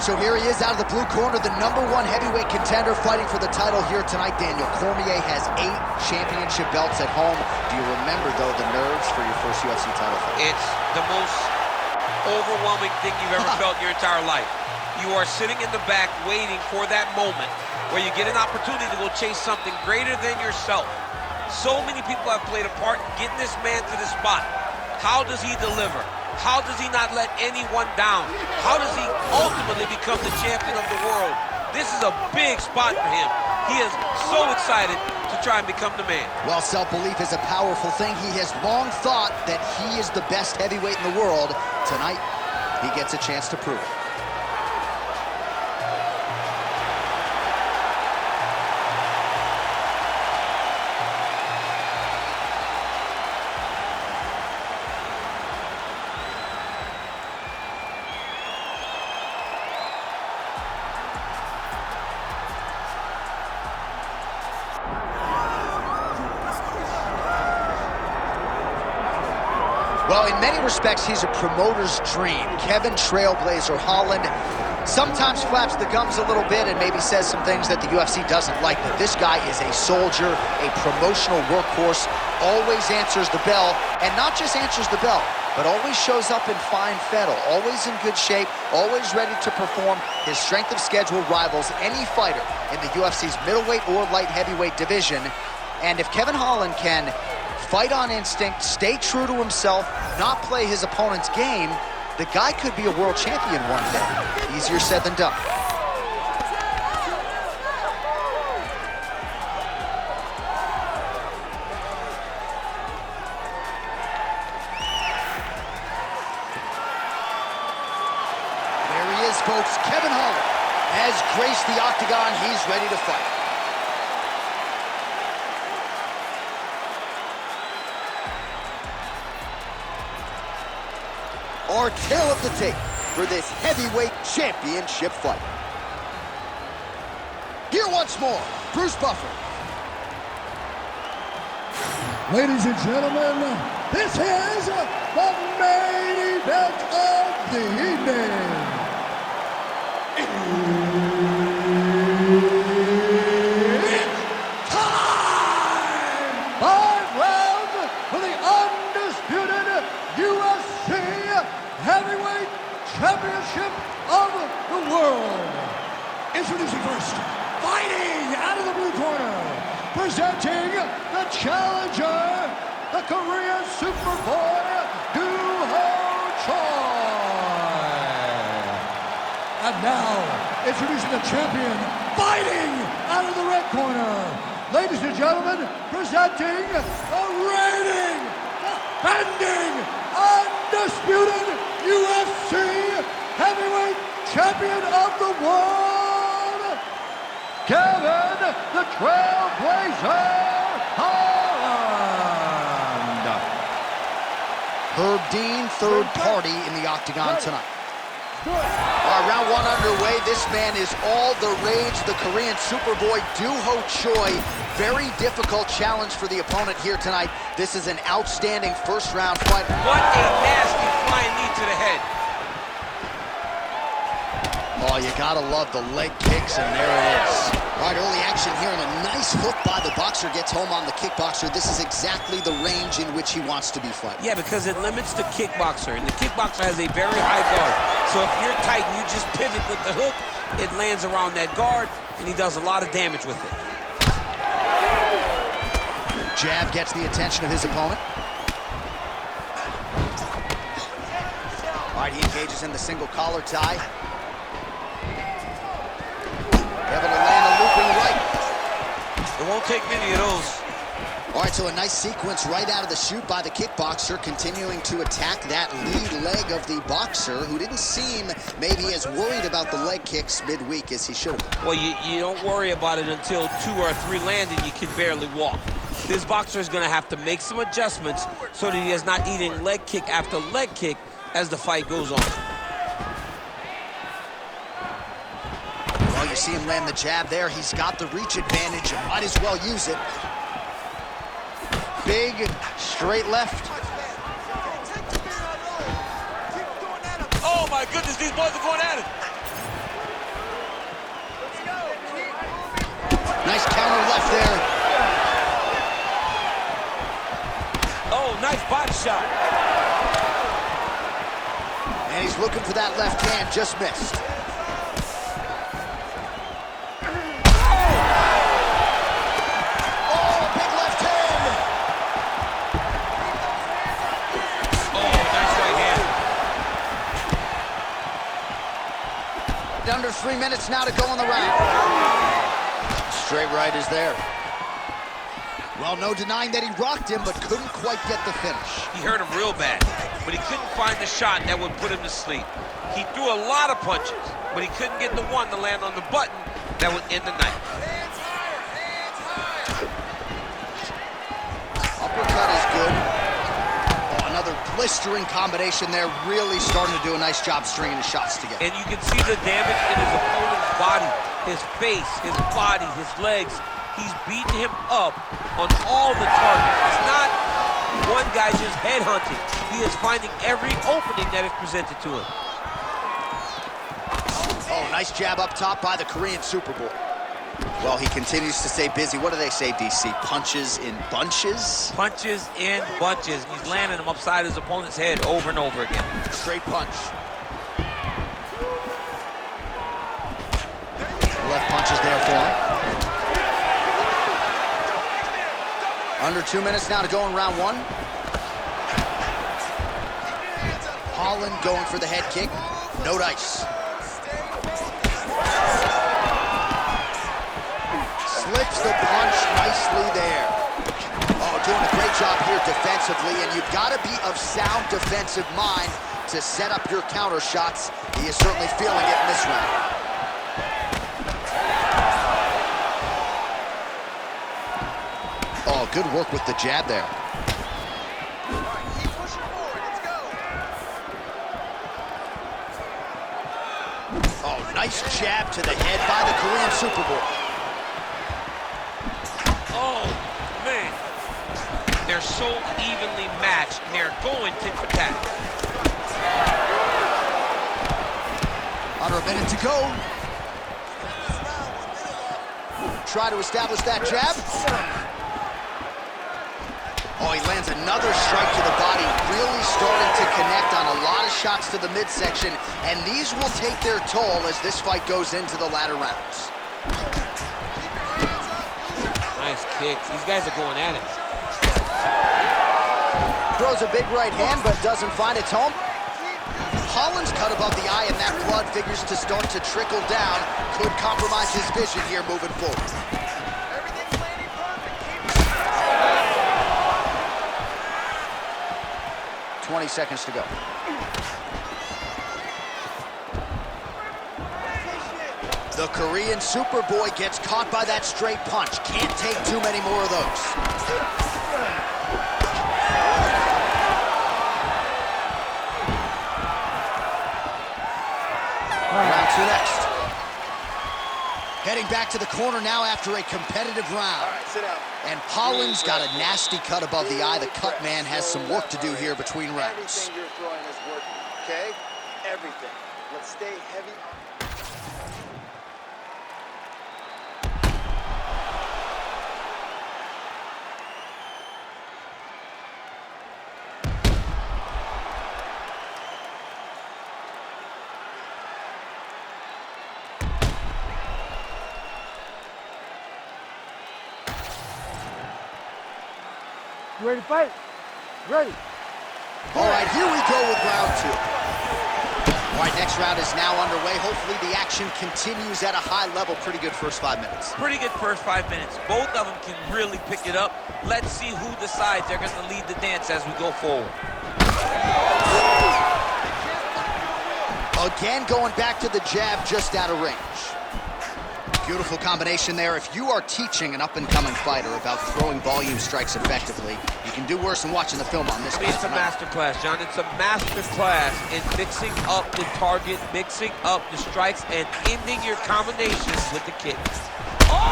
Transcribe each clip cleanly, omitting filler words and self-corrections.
so here he is out of the blue corner, the #1 heavyweight contender fighting for the title here tonight. Daniel Cormier has 8 championship belts at home. Do you remember, though, the nerves for your first UFC title fight? It's the most overwhelming thing you've ever felt in your entire life. You are sitting in the back waiting for that moment where you get an opportunity to go chase something greater than yourself. So many people have played a part in getting this man to this spot. How does he deliver? How does he not let anyone down? How does he ultimately become the champion of the world? This is a big spot for him. He is so excited to try and become the man. Well, self-belief is a powerful thing. He has long thought that he is the best heavyweight in the world. Tonight, he gets a chance to prove it. Well, in many respects, he's a promoter's dream. Kevin Trailblazer Holland sometimes flaps the gums a little bit and maybe says some things that the UFC doesn't like, but this guy is a soldier, a promotional workhorse, always answers the bell, and not just answers the bell, but always shows up in fine fettle, always in good shape, always ready to perform. His strength of schedule rivals any fighter in the UFC's middleweight or light heavyweight division, and if Kevin Holland can fight on instinct, stay true to himself, not play his opponent's game, the guy could be a world champion one day. Easier said than done. There he is, folks. Kevin Holland has graced the octagon. He's ready to fight. Our tale of the tape for this heavyweight championship fight. Here once more, Bruce Buffer. Ladies and gentlemen, this is the main event of the evening. It's time! 5 rounds for the undisputed UFC Heavyweight Championship of the world. Introducing first, fighting out of the blue corner, presenting the challenger, the Korean Superboy, Doo-Ho Choi. And now, introducing the champion, fighting out of the red corner. Ladies and gentlemen, presenting the reigning, defending, undisputed UFC Heavyweight Champion of the world, Kevin the Trailblazer Holland. Herb Dean, third party in the octagon tonight. All right, round 1 underway. This man is all the rage, the Korean Superboy, Doo-Ho Choi. Very difficult challenge for the opponent here tonight. This is an outstanding first-round fight. What a nasty flying knee to the head. Oh, you gotta love the leg kicks, and there it is. All right, early action here, and a nice hook by the boxer gets home on the kickboxer. This is exactly the range in which he wants to be fighting. Yeah, because it limits the kickboxer, and the kickboxer has a very high guard. So if you're tight and you just pivot with the hook, it lands around that guard, and he does a lot of damage with it. Jab gets the attention of his opponent. All right, he engages in the single collar tie. Able to land a looping right. It won't take many of those. All right, so a nice sequence right out of the chute by the kickboxer, continuing to attack that lead leg of the boxer, who didn't seem maybe as worried about the leg kicks midweek as he should have. Well, you don't worry about it until 2 or 3 land and you can barely walk. This boxer is going to have to make some adjustments so that he is not eating leg kick after leg kick as the fight goes on. Well, you see him land the jab there. He's got the reach advantage and might as well use it. Big, straight left. Oh, my goodness, these boys are going at it. looking for that left hand, just missed. Oh, big left hand! Oh, nice right hand. Under 3 minutes now to go in the round. Straight right is there. Well, no denying that he rocked him, but couldn't quite get the finish. He hurt him real bad, but he couldn't find the shot that would put him to sleep. He threw a lot of punches, but he couldn't get the one to land on the button that would end the night. Uppercut is good. Oh, another blistering combination there, really starting to do a nice job stringing the shots together. And you can see the damage in his opponent's body, his face, his body, his legs. He's beating him up on all the targets. It's not one guy just headhunting. He is finding every opening that is presented to him. Oh, nice jab up top by the Korean Superboy. Well, he continues to stay busy. What do they say, DC? Punches in bunches? Punches in bunches. He's landing them upside his opponent's head over and over again. Straight punch. Left punch is there for him. Under 2 minutes now to go in round one. Holland going for the head kick. No dice. Slips the punch nicely there. Oh, doing a great job here defensively, and you've got to be of sound defensive mind to set up your counter shots. He is certainly feeling it in this round. Oh, good work with the jab there. Oh, nice jab to the head by the Korean Superboy. Oh, man. They're so evenly matched, and they're going tit for tat. Under a minute to go. Try to establish that jab. Oh, he lands another strike to the body, really starting to connect on a lot of shots to the midsection, and these will take their toll as this fight goes into the latter rounds. Nice kicks. These guys are going at it. Throws a big right hand, but doesn't find its home. Holland's cut above the eye, and that blood figures to start to trickle down. Could compromise his vision here moving forward. 20 seconds to go. The Korean Superboy gets caught by that straight punch. Can't take too many more of those. Round two next. Heading back to the corner now after a competitive round. All right, sit down. And Pollin's got a nasty cut above the eye. The cut man has some work to do here between rounds. Everything you're throwing is working, okay? Everything. Let's stay heavy. You ready to fight? Ready. All right, here we go with round two. All right, next round is now underway. Hopefully the action continues at a high level. Pretty good first 5 minutes. Pretty good first 5 minutes. Both of them can really pick it up. Let's see who decides they're going to lead the dance as we go forward. Again, going back to the jab just out of range. Beautiful combination there. If you are teaching an up-and-coming fighter about throwing volume strikes effectively, you can do worse than watching the film on this. It's a master class, John. It's a master class in mixing up the target, mixing up the strikes, and ending your combinations with the kick. Oh! Oh!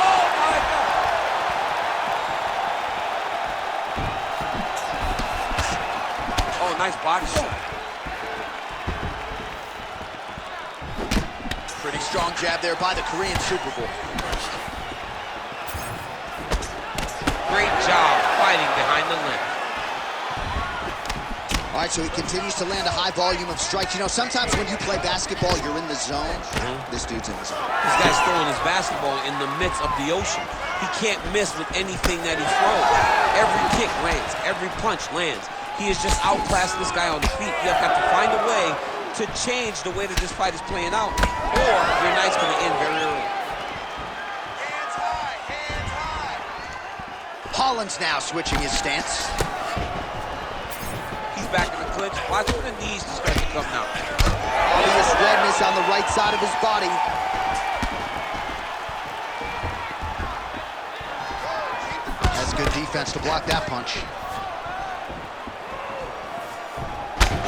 Oh, my God! Oh, nice body shot. Pretty strong jab there by the Korean Superboy. Great job fighting behind the limb. All All right, so he continues to land a high volume of strikes. You know, sometimes when you play basketball, you're in the zone. This dude's in the zone. This guy's throwing his basketball in the midst of the ocean. He can't miss with anything that he throws. Every kick lands. Every punch lands. He is just outclassing this guy on the feet. You have got to find a way to change the way that this fight is playing out, or your night's going to end very early. Hands high, hands high. Hollins now switching his stance. He's back in the clinch. Watch for the knees to start to come now. Obvious redness on the right side of his body. That's good defense to block that punch.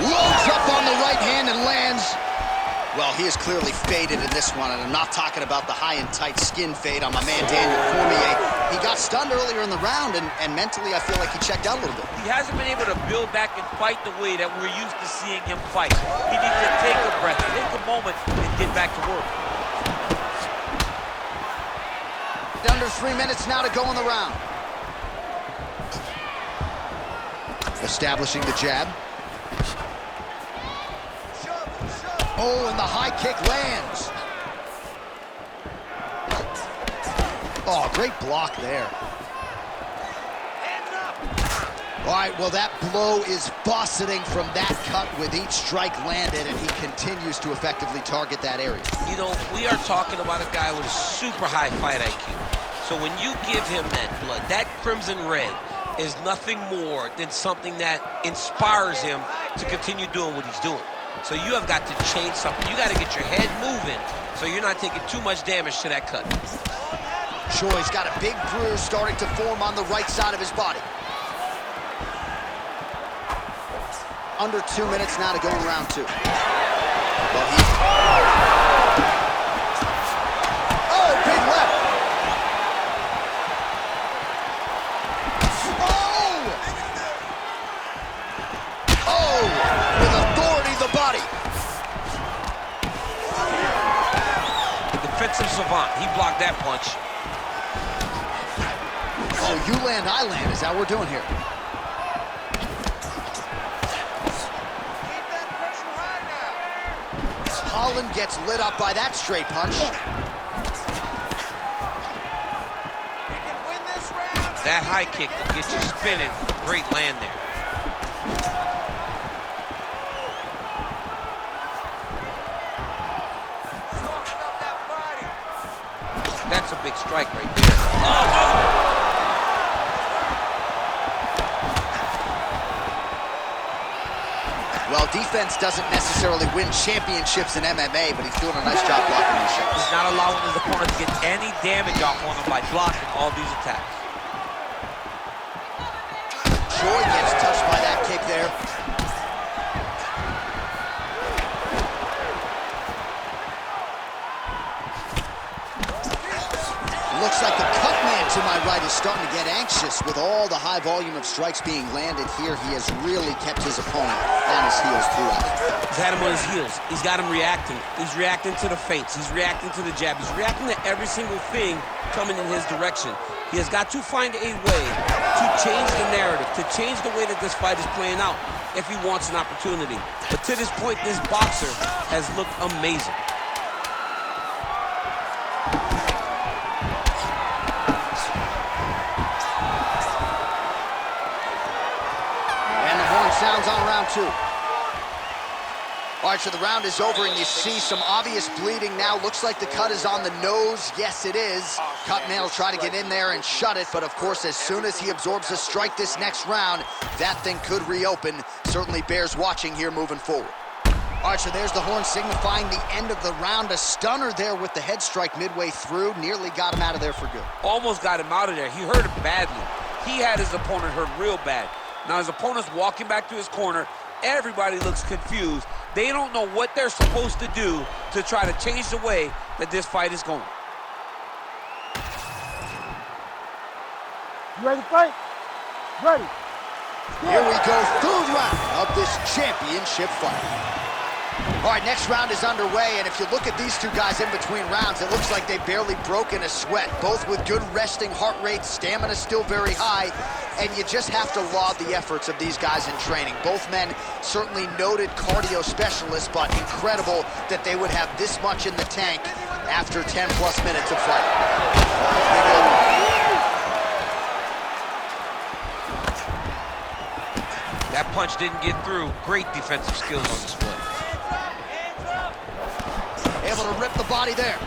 Loads up on the right hand and lands. Well, he is clearly faded in this one, and I'm not talking about the high and tight skin fade on my man Daniel Cormier. He got stunned earlier in the round, and mentally I feel like he checked out a little bit. He hasn't been able to build back and fight the way that we're used to seeing him fight. He needs to take a breath, take a moment, and get back to work. Under 3 minutes now to go in the round. Establishing the jab. Oh, and the high kick lands. Oh, great block there. All right, well, that blow is buffeting from that cut with each strike landed, and he continues to effectively target that area. You know, we are talking about a guy with a super high fight IQ. So when you give him that blood, that crimson red is nothing more than something that inspires him to continue doing what he's doing. So you have got to change something. You got to get your head moving so you're not taking too much damage to that cut. Choi's got a big bruise starting to form on the right side of his body. Under 2 minutes now to go in round 2. Well, oh, big left. Oh, with authority, the body. The defensive savant, he blocked that punch. Oh, you land, I land. Is that what we're doing here? Keep that pressure high now. Holland gets lit up by that straight punch. We can win this round. That high kick will get you spinning. Great land there. Talking about that body. That's a big strike right there. Oh! Well, defense doesn't necessarily win championships in MMA, but he's doing a nice job blocking these shots. He's not allowing his opponent to get any damage off on him by blocking all these attacks. Choi gets touched by that kick there. Looks like the cut man to my right is starting to get anxious with all the high volume of strikes being landed here. He has really kept his opponent on his heels throughout. He's had him on his heels. He's got him reacting. He's reacting to the feints. He's reacting to the jab. He's reacting to every single thing coming in his direction. He has got to find a way to change the narrative, to change the way that this fight is playing out if he wants an opportunity. But to this point, this boxer has looked amazing. Sounds on round 2. All right, so the round is over, and you see some obvious bleeding now. Looks like the cut is on the nose. Yes, it is. Cutman will try to get in there and shut it, but of course, as soon as he absorbs a strike this next round, that thing could reopen. Certainly bears watching here moving forward. All right, so there's the horn signifying the end of the round. A stunner there with the head strike midway through. Nearly got him out of there for good. Almost got him out of there. He hurt him badly. He had his opponent hurt real bad. Now his opponent's walking back to his corner. Everybody looks confused. They don't know what they're supposed to do to try to change the way that this fight is going. You ready to fight? Ready. Here we go, third round of this championship fight. All right, next round is underway, and if you look at these two guys in between rounds, it looks like they've barely broken a sweat, both with good resting heart rates, stamina still very high, and you just have to laud the efforts of these guys in training. Both men certainly noted cardio specialists, but incredible that they would have this much in the tank after 10-plus minutes of fight. That punch didn't get through. Great defensive skills on display. Able to rip the body there.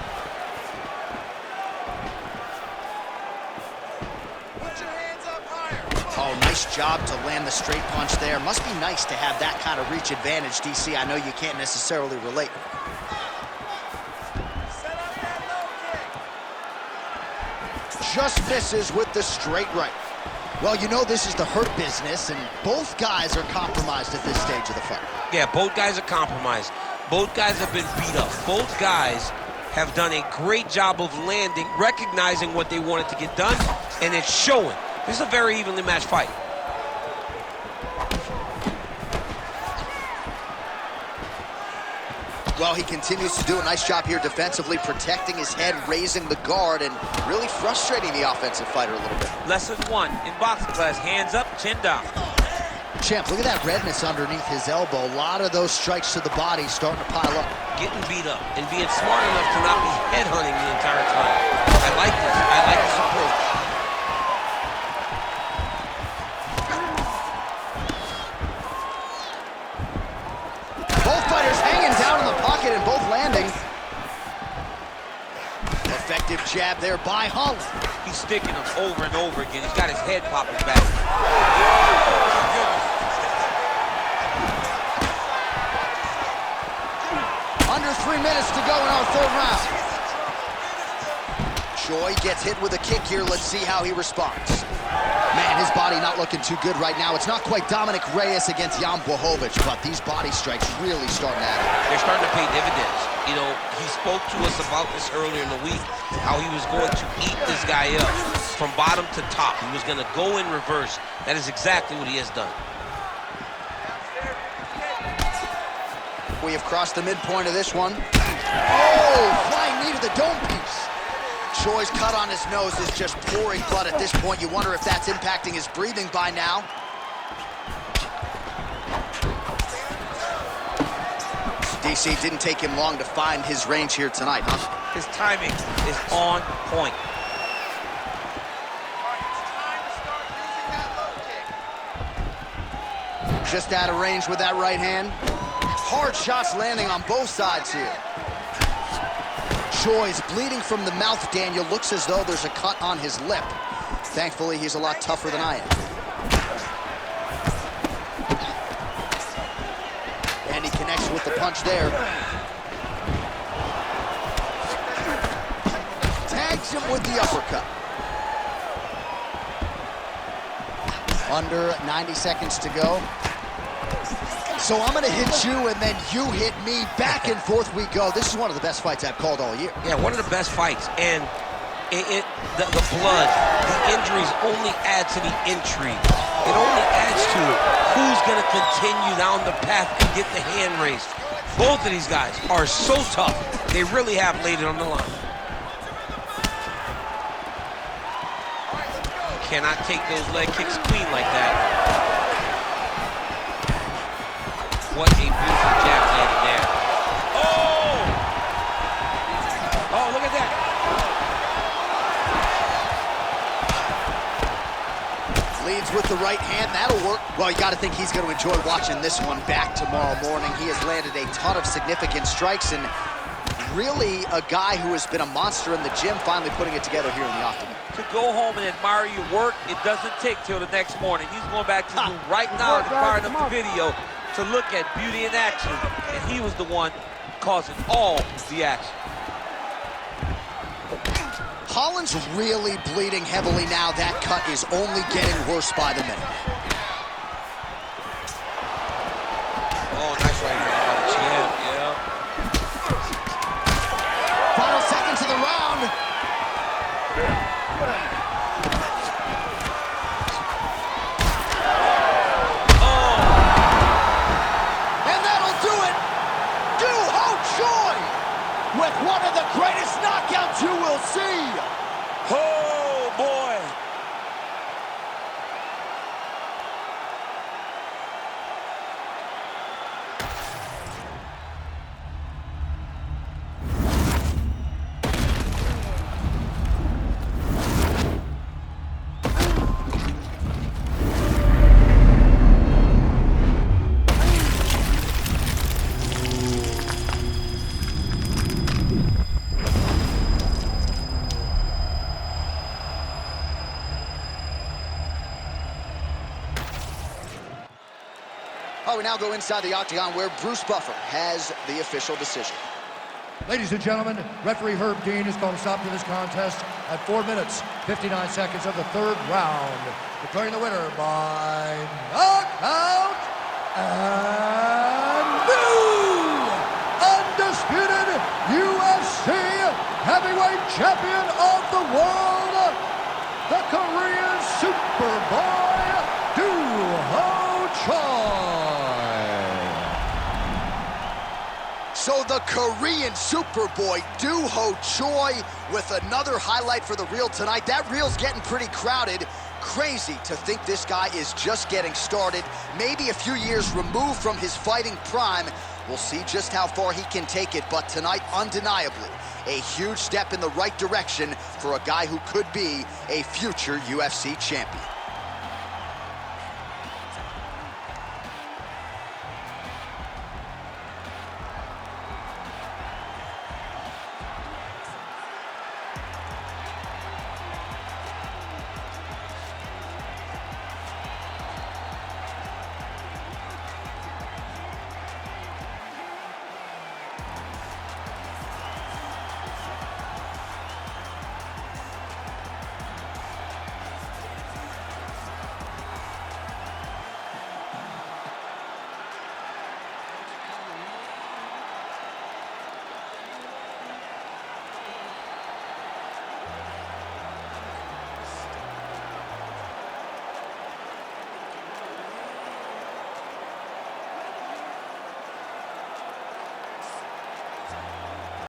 Put your hands up higher. Oh, nice job to land the straight punch there. Must be nice to have that kind of reach advantage, DC. I know you can't necessarily relate. Set up that low kick. Just misses with the straight right. Well, you know this is the hurt business, and both guys are compromised at this stage of the fight. Yeah, both guys are compromised. Both guys have been beat up. Both guys have done a great job of landing, recognizing what they wanted to get done, and it's showing. This is a very evenly matched fight. Well, he continues to do a nice job here defensively, protecting his head, raising the guard, and really frustrating the offensive fighter a little bit. Lesson 1 in boxing class, hands up, chin down. Champ, look at that redness underneath his elbow. A lot of those strikes to the body starting to pile up. Getting beat up and being smart enough to not be headhunting the entire time. I like this. I like this approach. Both fighters hanging down in the pocket and both landing. Effective jab there by Holland. He's sticking him over and over again. He's got his head popping back. Under 3 minutes to go in our third round. Choi gets hit with a kick here. Let's see how he responds. Man, his body not looking too good right now. It's not quite Dominic Reyes against Jan Blachowicz, but these body strikes really starting to add up. They're starting to pay dividends. You know, he spoke to us about this earlier in the week, how he was going to eat this guy up from bottom to top. He was going to go in reverse. That is exactly what he has done. We have crossed the midpoint of this one. Oh, flying knee to the dome piece. Choi's cut on his nose is just pouring blood at this point. You wonder if that's impacting his breathing by now. DC, didn't take him long to find his range here tonight, huh? His timing is on point. Just out of range with that right hand. Hard shots landing on both sides here. Choi's bleeding from the mouth, Daniel. Looks as though there's a cut on his lip. Thankfully, he's a lot tougher than I am. And he connects with the punch there. Tags him with the uppercut. Under 90 seconds to go. So I'm gonna hit you and then you hit me. Back and forth we go. This is one of the best fights I've called all year. Yeah, one of the best fights. And the blood, the injuries only add to the intrigue. It only adds to who's gonna continue down the path and get the hand raised. Both of these guys are so tough. They really have laid it on the line. You cannot take those leg kicks clean like that. What a beautiful jab landed there. Oh! Oh, look at that. Leads with the right hand. That'll work. Well, you got to think he's going to enjoy watching this one back tomorrow morning. He has landed a ton of significant strikes and really a guy who has been a monster in the gym, finally putting it together here in the octagon. To go home and admire your work, it doesn't take till the next morning. He's going back to the room right now to fire up the video to look at beauty in action, and he was the one causing all the action. Holland's really bleeding heavily now. That cut is only getting worse by the minute. Oh, nice right hand by the champ. Yeah. Final seconds of the round. And that'll do it. Do with one of the greatest knockouts you will see. Oh, boy. Oh, we now go inside the octagon where Bruce Buffer has the official decision. Ladies and gentlemen, referee Herb Dean has called a stop to this contest at 4 minutes, 59 seconds of the third round, declaring the winner by knockout and new undisputed UFC heavyweight champion of the world, the Korean Superboy, Doo Ho Choi. So the Korean Superboy, Doo Ho Choi, with another highlight for the reel tonight. That reel's getting pretty crowded. Crazy to think this guy is just getting started, maybe a few years removed from his fighting prime. We'll see just how far he can take it, but tonight, undeniably, a huge step in the right direction for a guy who could be a future UFC champion.